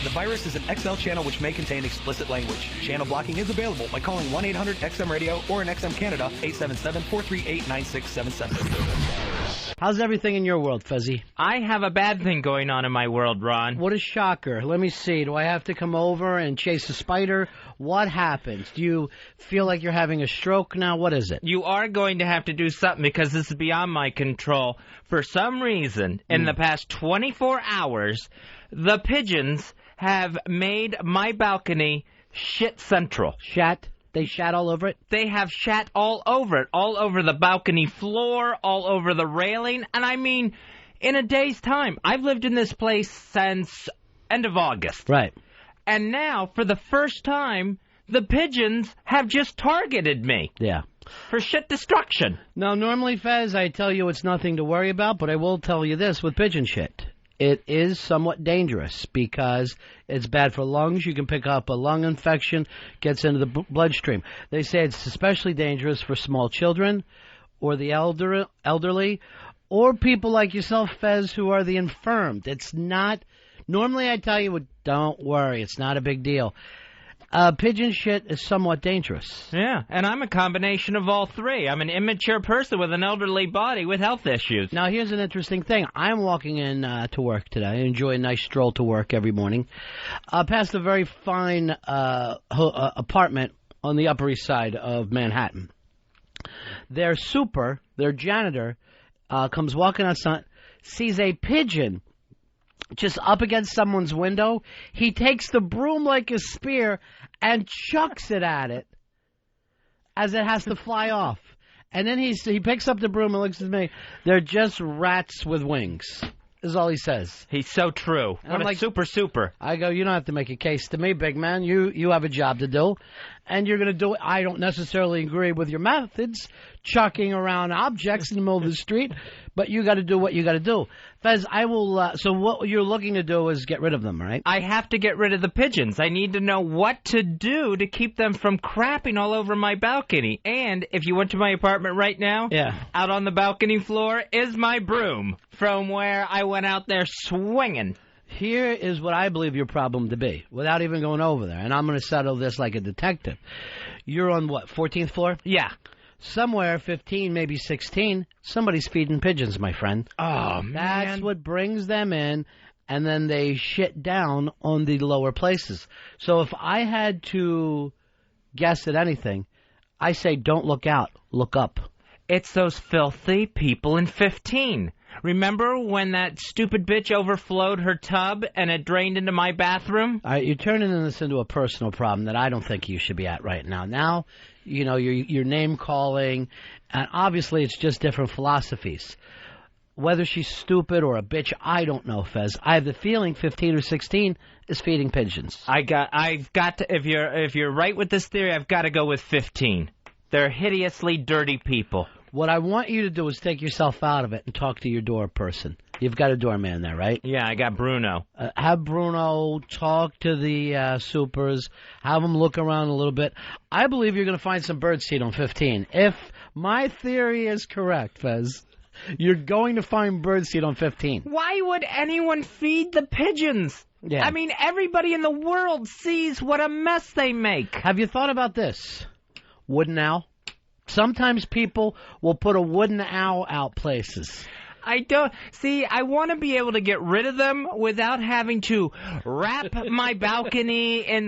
The virus is an XL channel which may contain explicit language. Channel blocking is available by calling 1-800-XM-RADIO or in XM Canada, 877-438-9677. How's everything in your world, Fezzie? I have a bad thing going on in my world, Ron. What a shocker. Let me see. Do I have to come over and chase a spider? What happens? Do you feel like you're having a stroke now? What is it? You are going to have to do something because this is beyond my control. For some reason, in the past 24 hours, the pigeons have made my balcony shit central. Shat? They shat all over it? They have shat all over it, all over the balcony floor, all over the railing, and I mean, in a day's time. I've lived in this place since end of August. Right. And now, for the first time, the pigeons have just targeted me. Yeah. For shit destruction. Now, normally, Fez, I tell you it's nothing to worry about, but I will tell you this with pigeon shit. It is somewhat dangerous because it's bad for lungs. You can pick up a lung infection, gets into the bloodstream. They say it's especially dangerous for small children or the elderly or people like yourself, Fez, who are the infirmed. It's not... Normally, I tell you, don't worry, it's not a big deal. Pigeon shit is somewhat dangerous. Yeah, and I'm a combination of all three. I'm an immature person with an elderly body with health issues. Now, here's an interesting thing. I'm walking in to work today. I enjoy a nice stroll to work every morning. Past a very fine apartment on the Upper East Side of Manhattan. Their janitor, comes walking outside, sees a pigeon just up against someone's window. He takes the broom like a spear and chucks it at it as it has to fly off. And then he picks up the broom and looks at me. They're just rats with wings, is all he says. He's so true. And I'm like, super. I go, you don't have to make a case to me, big man. You have a job to do, and you're going to do it. I don't necessarily agree with your methods, chucking around objects in the middle of the street, but you got to do what you got to do. Fez, I will. So what you're looking to do is get rid of them, right? I have to get rid of the pigeons. I need to know what to do to keep them from crapping all over my balcony. And if you went to my apartment right now, out on the balcony floor is my broom from where I went out there swinging. Here is what I believe your problem to be, without even going over there. And I'm going to settle this like a detective. You're on what, 14th floor? Yeah. Somewhere, 15, maybe 16, somebody's feeding pigeons, my friend. Oh, man. That's what brings them in, and then they shit down on the lower places. So if I had to guess at anything, I say don't look out, look up. It's those filthy people in 15. Remember when that stupid bitch overflowed her tub and it drained into my bathroom? All right, you're turning this into a personal problem that I don't think you should be at right now. Now, you know, you're name-calling, and obviously it's just different philosophies. Whether she's stupid or a bitch, I don't know, Fez. I have the feeling 15 or 16 is feeding pigeons. I've got to, if you're right with this theory, I've got to go with 15. They're hideously dirty people. What I want you to do is take yourself out of it and talk to your door person. You've got a doorman there, right? Yeah, I got Bruno. Have Bruno talk to the supers. Have them look around a little bit. I believe you're going to find some birdseed on 15. If my theory is correct, Fez, you're going to find birdseed on 15. Why would anyone feed the pigeons? Yeah. I mean, everybody in the world sees what a mess they make. Have you thought about this? Wooden owl? Sometimes people will put a wooden owl out places. I don't... See, I want to be able to get rid of them without having to wrap my balcony in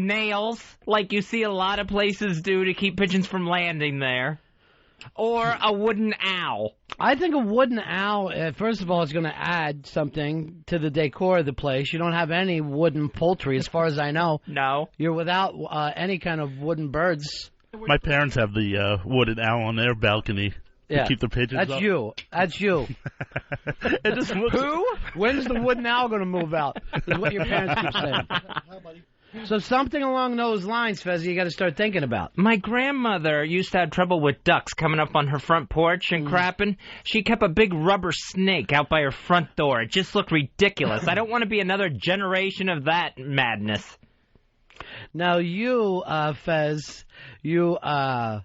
nails, like you see a lot of places do to keep pigeons from landing there. Or a wooden owl. I think a wooden owl, first of all, is going to add something to the decor of the place. You don't have any wooden poultry, as far as I know. No. You're without any kind of wooden birds. My parents have the wooden owl on their balcony to keep the pigeons up. That's you. It just looks... Who? When's the wooden owl going to move out? Is what your parents keep saying. So something along those lines, Fezzie, you got to start thinking about. My grandmother used to have trouble with ducks coming up on her front porch and crapping. She kept a big rubber snake out by her front door. It just looked ridiculous. I don't want to be another generation of that madness. Now, you, Fez, you are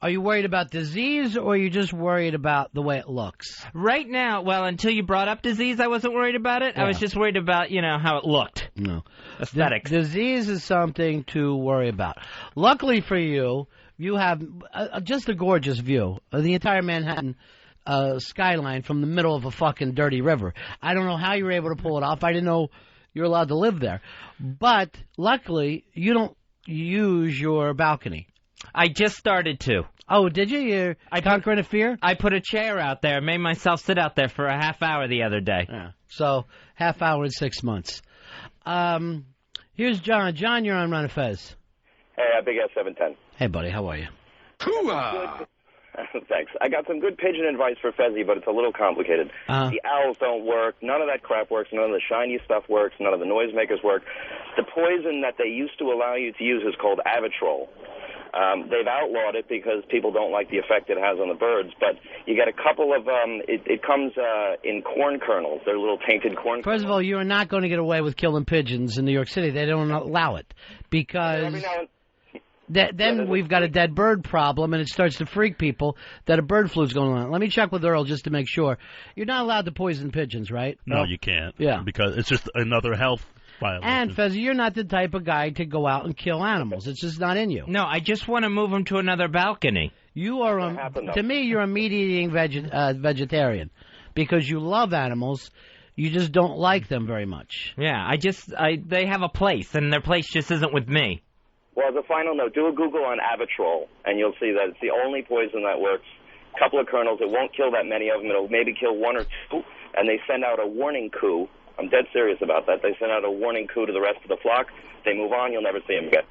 Are you worried about disease, or are you just worried about the way it looks? Right now, well, until you brought up disease, I wasn't worried about it. Yeah. I was just worried about, how it looked. No. Aesthetics. Disease is something to worry about. Luckily for you, you have just a gorgeous view of the entire Manhattan skyline from the middle of a fucking dirty river. I don't know how you were able to pull it off. I didn't know you're allowed to live there. But luckily, you don't use your balcony. I just started to. Oh, did you? You're conquering a fear? I put a chair out there, made myself sit out there for a half hour the other day. Yeah. So, half hour in 6 months. Here's John. John, you're on Ron Fez. Hey, Big Cat 710. Hey, buddy, how are you? Thanks. I got some good pigeon advice for Fezzie, but it's a little complicated. The owls don't work. None of that crap works. None of the shiny stuff works. None of the noisemakers work. The poison that they used to allow you to use is called Avitrol. They've outlawed it because people don't like the effect it has on the birds, but you get a couple of, it comes in corn kernels. They're little tainted corn kernels. First of all, you are not going to get away with killing pigeons in New York City. They don't allow it because then we've got a dead bird problem, and it starts to freak people that a bird flu is going on. Let me check with Earl just to make sure. You're not allowed to poison pigeons, right? No, you can't. Yeah. Because it's just another health violation. And, Fezzie, you're not the type of guy to go out and kill animals. It's just not in you. No, I just want to move them to another balcony. You are, to me, you're a meat-eating vegetarian because you love animals. You just don't like them very much. Yeah, they have a place, and their place just isn't with me. Well, as a final note, do a Google on Avitrol, and you'll see that it's the only poison that works. A couple of kernels. It won't kill that many of them. It'll maybe kill one or two, and they send out a warning coup. I'm dead serious about that. They send out a warning coup to the rest of the flock. They move on. You'll never see them again.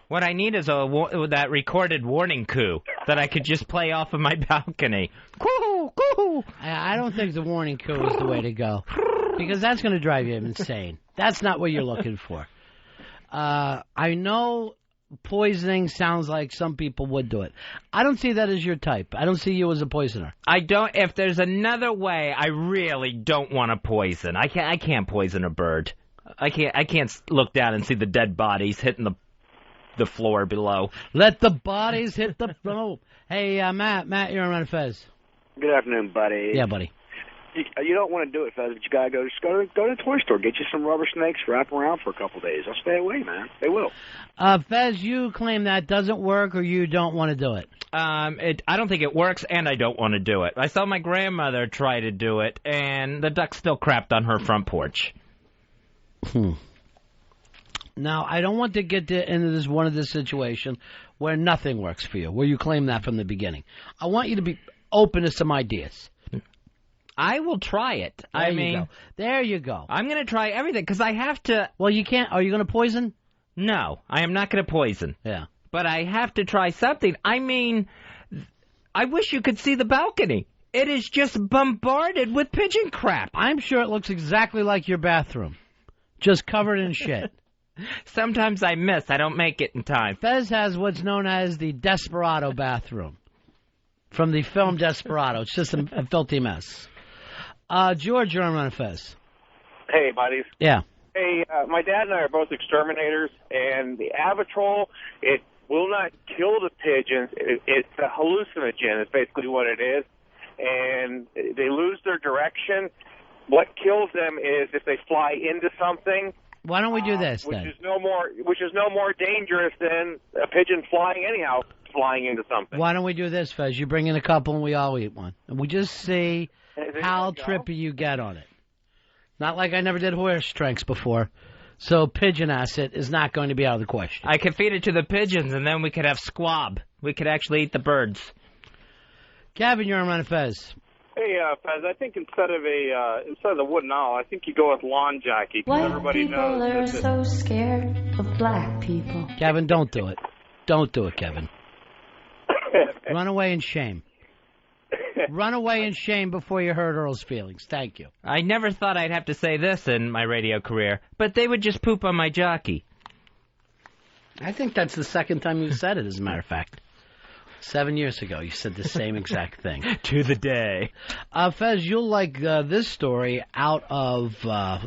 What I need is that recorded warning coup that I could just play off of my balcony. Coo, coo. I don't think the warning coup is the way to go because that's going to drive you insane. That's not what you're looking for. I know poisoning sounds like some people would do it. I don't see that as your type. I don't see you as a poisoner. I don't. If there's another way, I really don't want to poison. I can't poison a bird. I can't look down and see the dead bodies hitting the floor below. Let the bodies hit the floor. Hey, Matt, you're on Fez. Good afternoon, buddy. Yeah, buddy. You don't want to do it, Fez, but you gotta go to the toy store, get you some rubber snakes, wrap them around for a couple of days. They'll stay away, man. They will. Fez, you claim that doesn't work, or you don't want to do it. I don't think it works, and I don't want to do it. I saw my grandmother try to do it, and the duck still crapped on her front porch. Now, I don't want to get into this situation where nothing works for you, where you claim that from the beginning. I want you to be open to some ideas. I will try it. There you go. I'm going to try everything because I have to. Well, you can't. Are you going to poison? No, I am not going to poison. Yeah. But I have to try something. I mean, I wish you could see the balcony. It is just bombarded with pigeon crap. I'm sure it looks exactly like your bathroom, just covered in shit. Sometimes I miss. I don't make it in time. Fez has what's known as the Desperado bathroom from the film Desperado. It's just a filthy mess. George, you're on Fez. Hey, buddies. Yeah. Hey, my dad and I are both exterminators, and the Avitrol, it will not kill the pigeons. It's a hallucinogen is basically what it is, and they lose their direction. What kills them is if they fly into something. Why don't we do this, which then? is no more dangerous than a pigeon flying anyhow, flying into something. Why don't we do this, Fez? You bring in a couple and we all eat one. And we just see how trippy you get on it. Not like I never did horse tranks before. So pigeon acid is not going to be out of the question. I could feed it to the pigeons and then we could have squab. We could actually eat the birds. Kevin, you're on Fez. Hey, Fez, I think instead of the wooden owl, I think you go with lawn jockey. White everybody people knows are so scared of black people. Kevin, don't do it. Don't do it, Kevin. Run away in shame. Run away in shame before you hurt Earl's feelings. Thank you. I never thought I'd have to say this in my radio career, but they would just poop on my jockey. I think that's the second time you've said it, as a matter of fact. 7 years ago, you said the same exact thing. To the day. Fez, you'll like this story out of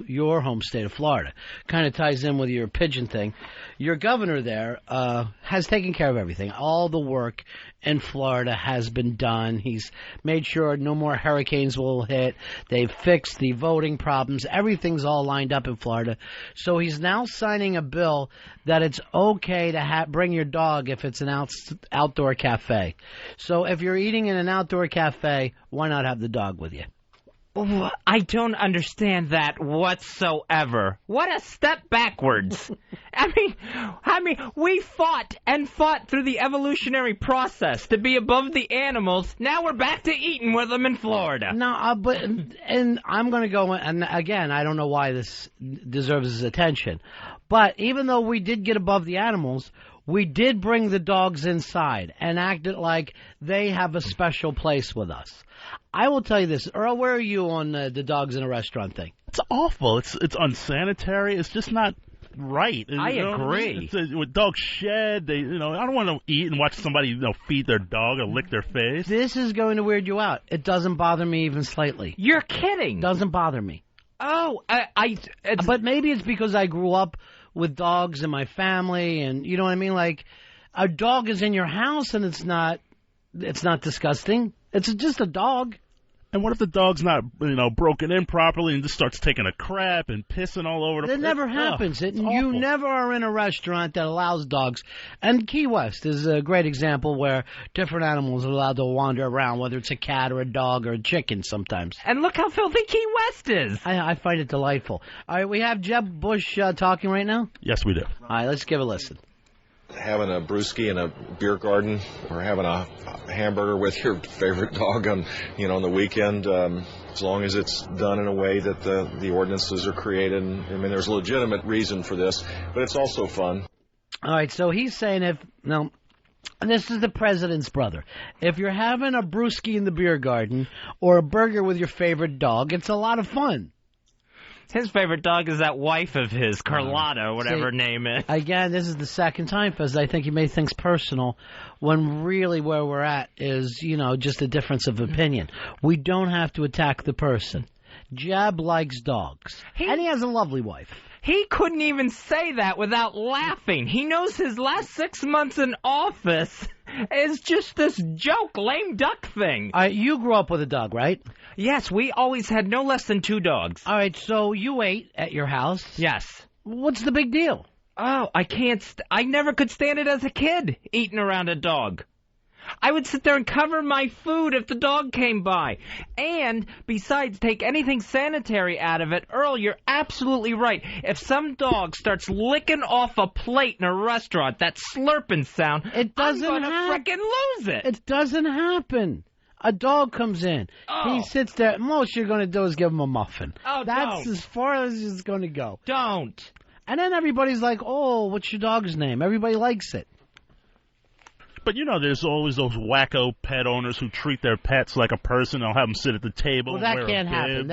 your home state of Florida. Kind of ties in with your pigeon thing. Your governor there has taken care of everything. All the work in Florida has been done. He's made sure no more hurricanes will hit. They've fixed the voting problems. Everything's all lined up in Florida. So he's now signing a bill that it's okay to bring your dog if it's an outdoor cafe. So if you're eating in an outdoor cafe, why not have the dog with you? I don't understand that whatsoever. What a step backwards. I mean, we fought through the evolutionary process to be above the animals. Now we're back to eating with them in Florida. No, and I'm going to go, and again, I don't know why this deserves his attention, but even though we did get above the animals, we did bring the dogs inside and acted like they have a special place with us. I will tell you this. Earl, where are you on the dogs in a restaurant thing? It's awful. It's unsanitary. It's just not right. I agree. With dogs shed, I don't want to eat and watch somebody feed their dog or lick their face. This is going to weird you out. It doesn't bother me even slightly. You're kidding. Doesn't bother me. Oh, but maybe it's because I grew up with dogs in my family, and you know what I mean? Like, a dog is in your house, and it's not disgusting. It's just a dog. And what if the dog's not, broken in properly and just starts taking a crap and pissing all over the place? That never happens. It's you awful. never are in a restaurant that allows dogs. And Key West is a great example where different animals are allowed to wander around, whether it's a cat or a dog or a chicken sometimes. And look how filthy Key West is. I find it delightful. All right, we have Jeb Bush talking right now? Yes, we do. All right, let's give a listen. Having a brewski in a beer garden or having a hamburger with your favorite dog on the weekend, as long as it's done in a way that the ordinances are created. I mean, there's a legitimate reason for this, but it's also fun. All right, so he's saying this is the president's brother. If you're having a brewski in the beer garden or a burger with your favorite dog, it's a lot of fun. His favorite dog is that wife of his, Carlotta, whatever her name is. Again, this is the second time, Fez, I think he made things personal when really where we're at is, just a difference of opinion. We don't have to attack the person. Jeb likes dogs, and he has a lovely wife. He couldn't even say that without laughing. He knows his last 6 months in office is just this joke, lame duck thing. All right, you grew up with a dog, right? Yes, we always had no less than 2 dogs. All right, so you ate at your house? Yes. What's the big deal? Oh, I never could stand it as a kid, eating around a dog. I would sit there and cover my food if the dog came by. And, besides, take anything sanitary out of it. Earl, you're absolutely right. If some dog starts licking off a plate in a restaurant, that slurping sound, I'm going to frickin' lose it. It doesn't happen. A dog comes in. Oh. He sits there. Most you're going to do is give him a muffin. Oh, That's as far as it's going to go. Don't. And then everybody's like, oh, what's your dog's name? Everybody likes it. But, there's always those wacko pet owners who treat their pets like a person. They'll have them sit at the table. Well, that can't happen.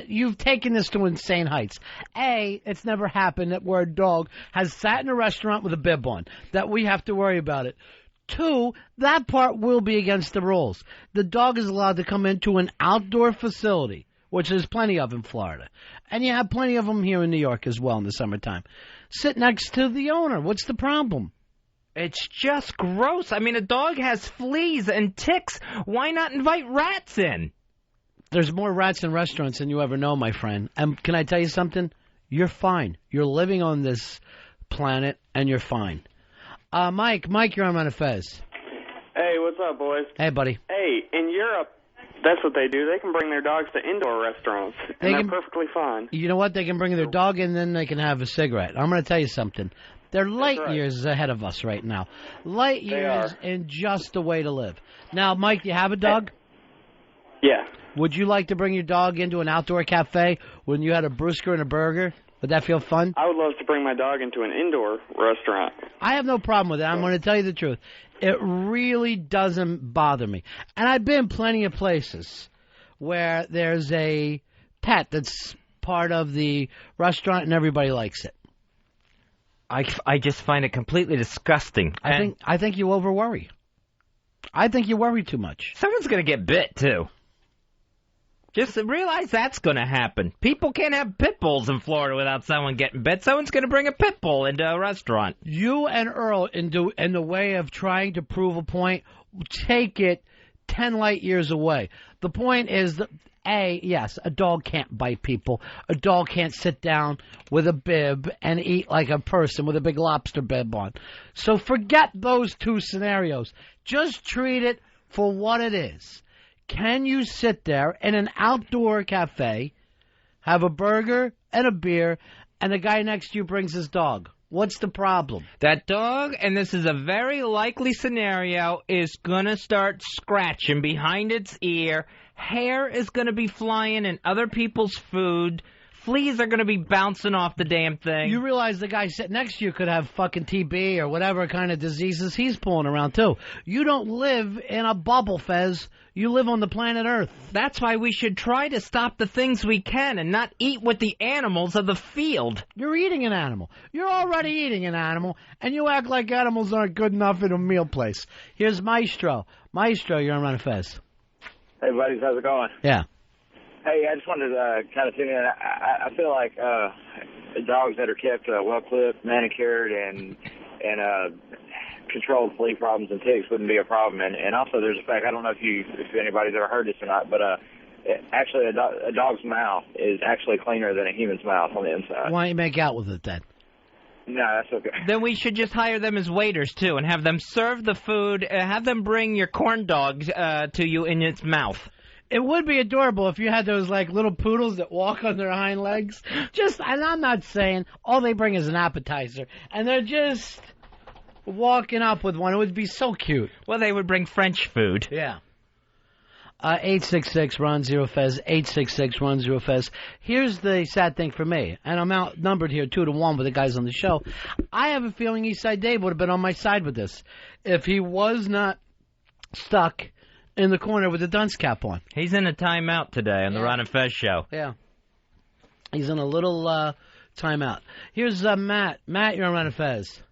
You've taken this to insane heights. A, it's never happened that where a dog has sat in a restaurant with a bib on, that we have to worry about it. 2, that part will be against the rules. The dog is allowed to come into an outdoor facility, which there's plenty of in Florida. And you have plenty of them here in New York as well in the summertime. Sit next to the owner. What's the problem? It's just gross. I mean, a dog has fleas and ticks. Why not invite rats in? There's more rats in restaurants than you ever know, my friend. And can I tell you something? You're fine. You're living on this planet, and you're fine. Mike, you're on Ron Fez. Hey, what's up, boys? Hey, buddy. Hey, in Europe, that's what they do. They can bring their dogs to indoor restaurants, and they're perfectly fine. You know what? They can bring their dog in, then they can have a cigarette. I'm going to tell you something. They're light years ahead of us right now. Light years in just the way to live. Now, Mike, do you have a dog? Yeah. Would you like to bring your dog into an outdoor cafe when you had a brewster and a burger? Would that feel fun? I would love to bring my dog into an indoor restaurant. I have no problem with it. I'm going to tell you the truth. It really doesn't bother me. And I've been plenty of places where there's a pet that's part of the restaurant and everybody likes it. I just find it completely disgusting. I think you over-worry. I think you worry too much. Someone's going to get bit, too. Just realize that's going to happen. People can't have pit bulls in Florida without someone getting bit. Someone's going to bring a pit bull into a restaurant. You and Earl, in the way of trying to prove a point, take it 10 light years away. The point is that, yes, a dog can't bite people. A dog can't sit down with a bib and eat like a person with a big lobster bib on. So forget those two scenarios. Just treat it for what it is. Can you sit there in an outdoor cafe, have a burger and a beer, and the guy next to you brings his dog? What's the problem? That dog, and this is a very likely scenario, is going to start scratching behind its ear. Hair is going to be flying in other people's food. Fleas are going to be bouncing off the damn thing. You realize the guy sitting next to you could have fucking TB or whatever kind of diseases he's pulling around, too. You don't live in a bubble, Fez. You live on the planet Earth. That's why we should try to stop the things we can and not eat with the animals of the field. You're eating an animal. You're already eating an animal, and you act like animals aren't good enough in a meal place. Here's Maestro. Maestro, you're on Ron Fez. Hey, buddies, how's it going? Yeah. Hey, I just wanted to kind of tune in. I feel like dogs that are kept well-clipped, manicured, and controlled flea problems and ticks wouldn't be a problem. And also there's a fact, I don't know if anybody's ever heard this or not, but actually a dog's mouth is actually cleaner than a human's mouth on the inside. Why don't you make out with it then? No, that's okay. Then we should just hire them as waiters, too, and have them serve the food, have them bring your corn dog to you in its mouth. It would be adorable if you had those, like, little poodles that walk on their hind legs. And I'm not saying all they bring is an appetizer, and they're just walking up with one. It would be so cute. Well, they would bring French food. Yeah. 866-RON-0-FEZ, 866-RON-0-FEZ. Here's the sad thing for me, and I'm outnumbered here 2-1 with the guys on the show. I have a feeling Eastside Dave would have been on my side with this if he was not stuck in the corner with the dunce cap on. He's in a timeout today on the Ron and Fez show. Yeah. He's in a little timeout. Here's Matt. Matt, you're on Ron and Fez.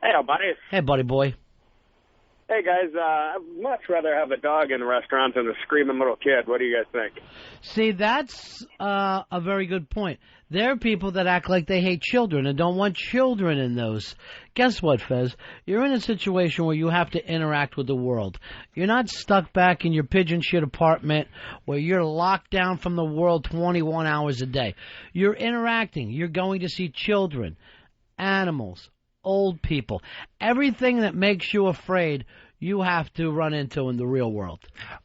Hey, buddy. Hey, buddy boy. Hey, guys, I'd much rather have a dog in the restaurant than a screaming little kid. What do you guys think? See, that's a very good point. There are people that act like they hate children and don't want children in those. Guess what, Fez? You're in a situation where you have to interact with the world. You're not stuck back in your pigeon shit apartment where you're locked down from the world 21 hours a day. You're interacting. You're going to see children, animals, old people. Everything that makes you afraid, you have to run into in the real world.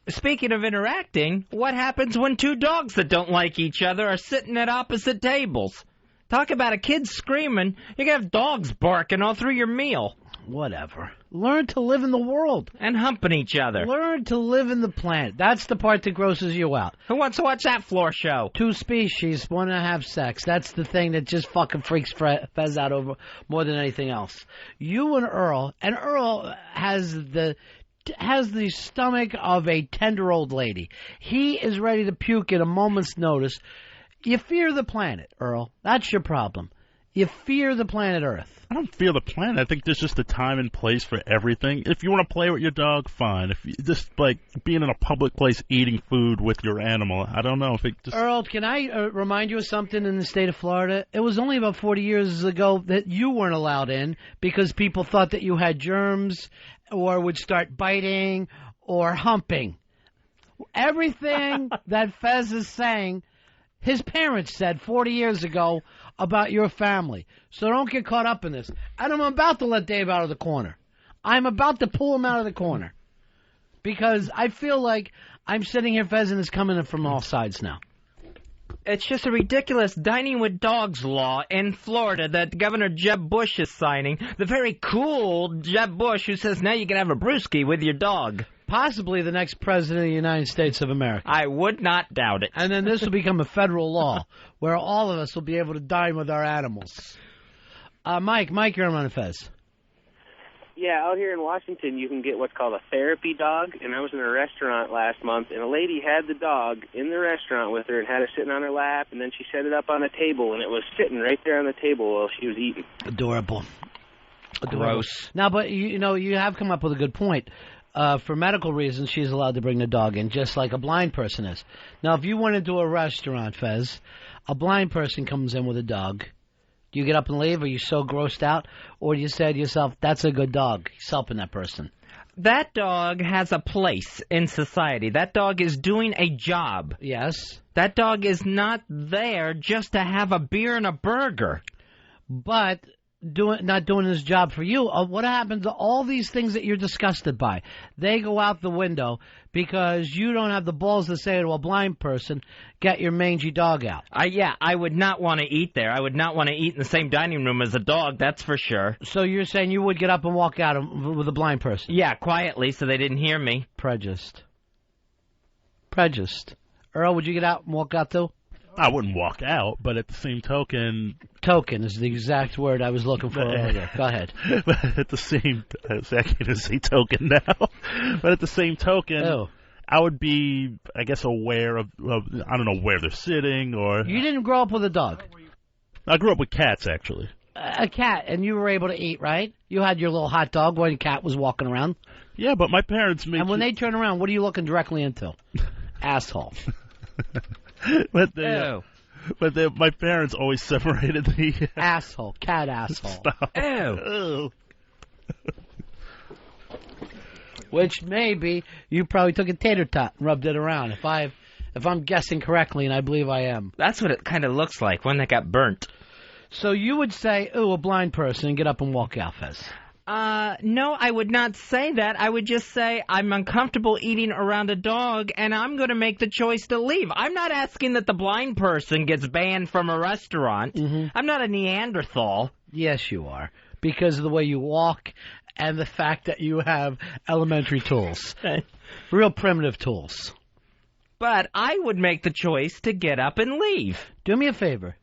Speaking of interacting, what happens when two dogs that don't like each other are sitting at opposite tables? Talk about a kid screaming. You can have dogs barking all through your meal. Whatever. Learn to live in the world. And humping each other. Learn to live in the planet. That's the part that grosses you out. Who wants to watch that floor show? Two species want to have sex. That's the thing that just fucking freaks Fez out over more than anything else. You and Earl has the stomach of a 10-year-old lady. He is ready to puke at a moment's notice. You fear the planet, Earl. That's your problem. You fear the planet Earth. I don't fear the planet. I think there's just a time and place for everything. If you want to play with your dog, fine. If you just like being in a public place eating food with your animal, I don't know if it just... Earl, can I remind you of something in the state of Florida? It was only about 40 years ago that you weren't allowed in because people thought that you had germs or would start biting or humping. Everything that Fez is saying, his parents said 40 years ago about your family. So don't get caught up in this. And I'm about to let Dave out of the corner. I'm about to pull him out of the corner. Because I feel like I'm sitting here, Fez, and it's coming in from all sides now. It's just a ridiculous dining with dogs law in Florida that Governor Jeb Bush is signing. The very cool Jeb Bush who says now you can have a brewski with your dog. Possibly the next president of the United States of America. I would not doubt it. And then this will become a federal law where all of us will be able to dine with our animals. Mike, you're on Fez. Yeah, out here in Washington, you can get what's called a therapy dog. And I was in a restaurant last month, and a lady had the dog in the restaurant with her and had it sitting on her lap, and then she set it up on a table, and it was sitting right there on the table while she was eating. Adorable. Gross. Now, but you have come up with a good point. For medical reasons, she's allowed to bring the dog in, just like a blind person is. Now, if you went into a restaurant, Fez, a blind person comes in with a dog. Do you get up and leave? Are you so grossed out? Or do you say to yourself, that's a good dog. He's helping that person. That dog has a place in society. That dog is doing a job. Yes. That dog is not there just to have a beer and a burger. But not doing his job for you. What happens to all these things that you're disgusted by? They go out the window because you don't have the balls to say to a blind person, get your mangy dog out. I would not want to eat there. I would not want to eat in the same dining room as a dog, that's for sure. So you're saying you would get up and walk out with a blind person? Yeah, quietly so they didn't hear me. Prejudiced. Earl, would you get out and walk out too? I wouldn't walk out, but at the same token... Token is the exact word I was looking for earlier. Go ahead. But at the same... I can't even say token now. But at the same token, I would be, I guess, aware of... I don't know where they're sitting or... You didn't grow up with a dog? I grew up with cats, actually. A cat, and you were able to eat, right? You had your little hot dog when the cat was walking around? Yeah, but my parents made... And when they turn around, what are you looking directly into? Asshole. But my parents always separated the asshole, cat asshole. Stop. Ew. Which maybe you probably took a tater tot and rubbed it around. If I'm guessing correctly, and I believe I am. That's what it kind of looks like, one that got burnt. So you would say, "Ooh, a blind person," and get up and walk out, Fez. No, I would not say that. I would just say I'm uncomfortable eating around a dog, and I'm going to make the choice to leave. I'm not asking that the blind person gets banned from a restaurant. Mm-hmm. I'm not a Neanderthal. Yes, you are, because of the way you walk and the fact that you have elementary tools. Real primitive tools. But I would make the choice to get up and leave. Do me a favor.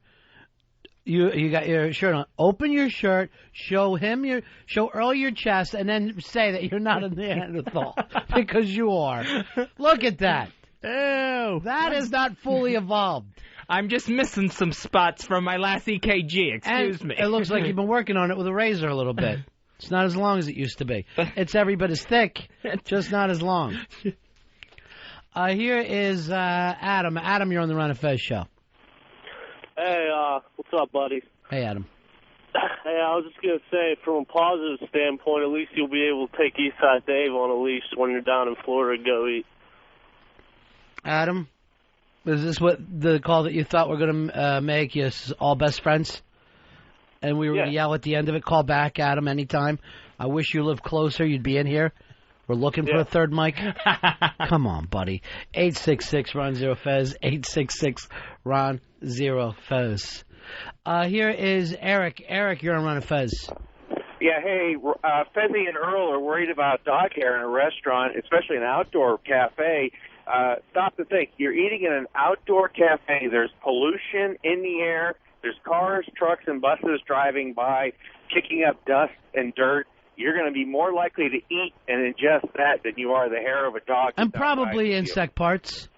You got your shirt on. Open your shirt, show Earl your chest, and then say that you're not a Neanderthal because you are. Look at that. Ew. That is not fully evolved. I'm just missing some spots from my last EKG. Excuse me. It looks like you've been working on it with a razor a little bit. It's not as long as it used to be. It's every bit as thick, just not as long. Here is Adam. Adam, you're on the Ron and Fez show. Hey, what's up, buddy? Hey, Adam. Hey, I was just going to say, from a positive standpoint, at least you'll be able to take Eastside Dave on a leash when you're down in Florida to go eat. Adam, is this what the call that you thought were going to make you all best friends? And we were going to yell at the end of it, call back, Adam, anytime. I wish you lived closer. You'd be in here. We're looking for a third mic. Come on, buddy. 866-RON-0-FEZ. 866-RON-0-FEZ. Here is Eric. Eric, you're on Ron and Fez. Yeah, hey, Fezzie and Earl are worried about dog hair in a restaurant, especially an outdoor cafe. Stop to think. You're eating in an outdoor cafe. There's pollution in the air. There's cars, trucks, and buses driving by, kicking up dust and dirt. You're going to be more likely to eat and ingest that than you are the hair of a dog. And probably insect parts.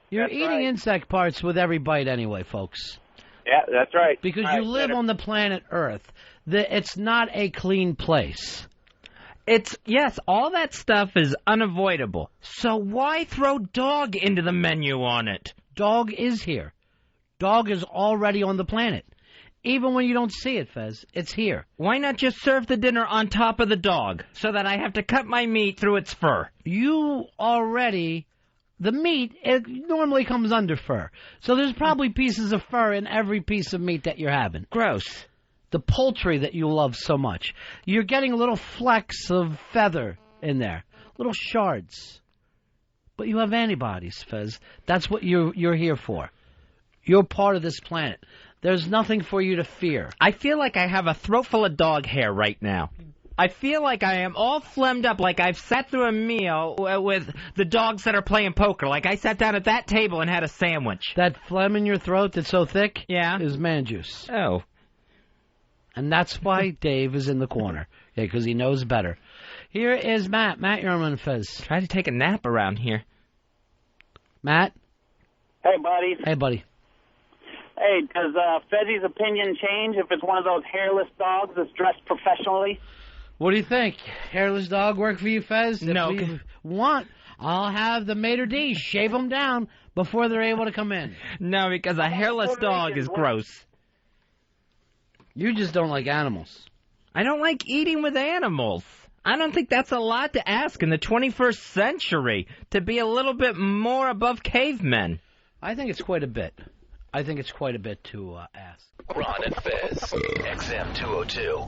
You're eating insect parts with every bite anyway, folks. Yeah, that's right. Because you live on the planet Earth. It's not a clean place. Yes, all that stuff is unavoidable. So why throw dog into the menu on it? Dog is here. Dog is already on the planet. Even when you don't see it, Fez, it's here. Why not just serve the dinner on top of the dog so that I have to cut my meat through its fur? The meat, it normally comes under fur. So there's probably pieces of fur in every piece of meat that you're having. Gross. The poultry that you love so much. You're getting little flecks of feather in there, little shards. But you have antibodies, Fez. That's what you're here for. You're part of this planet. There's nothing for you to fear. I feel like I have a throat full of dog hair right now. I feel like I am all phlegmed up, like I've sat through a meal with the dogs that are playing poker. Like I sat down at that table and had a sandwich. That phlegm in your throat that's so thick is man juice. Oh. And that's why Dave is in the corner. Yeah, because he knows better. Here is Matt. Matt, you're on Fez. Try to take a nap around here. Matt? Hey, buddy. Hey, buddy. Hey, does Fezzie's opinion change if it's one of those hairless dogs that's dressed professionally? What do you think? Hairless dog work for you, Fez? No. If you want, I'll have the maitre d' shave them down before they're able to come in. No, because a hairless dog is gross. You just don't like animals. I don't like eating with animals. I don't think that's a lot to ask in the 21st century, to be a little bit more above cavemen. I think it's quite a bit. I think it's quite a bit to ask. Ron and Fez, XM 202.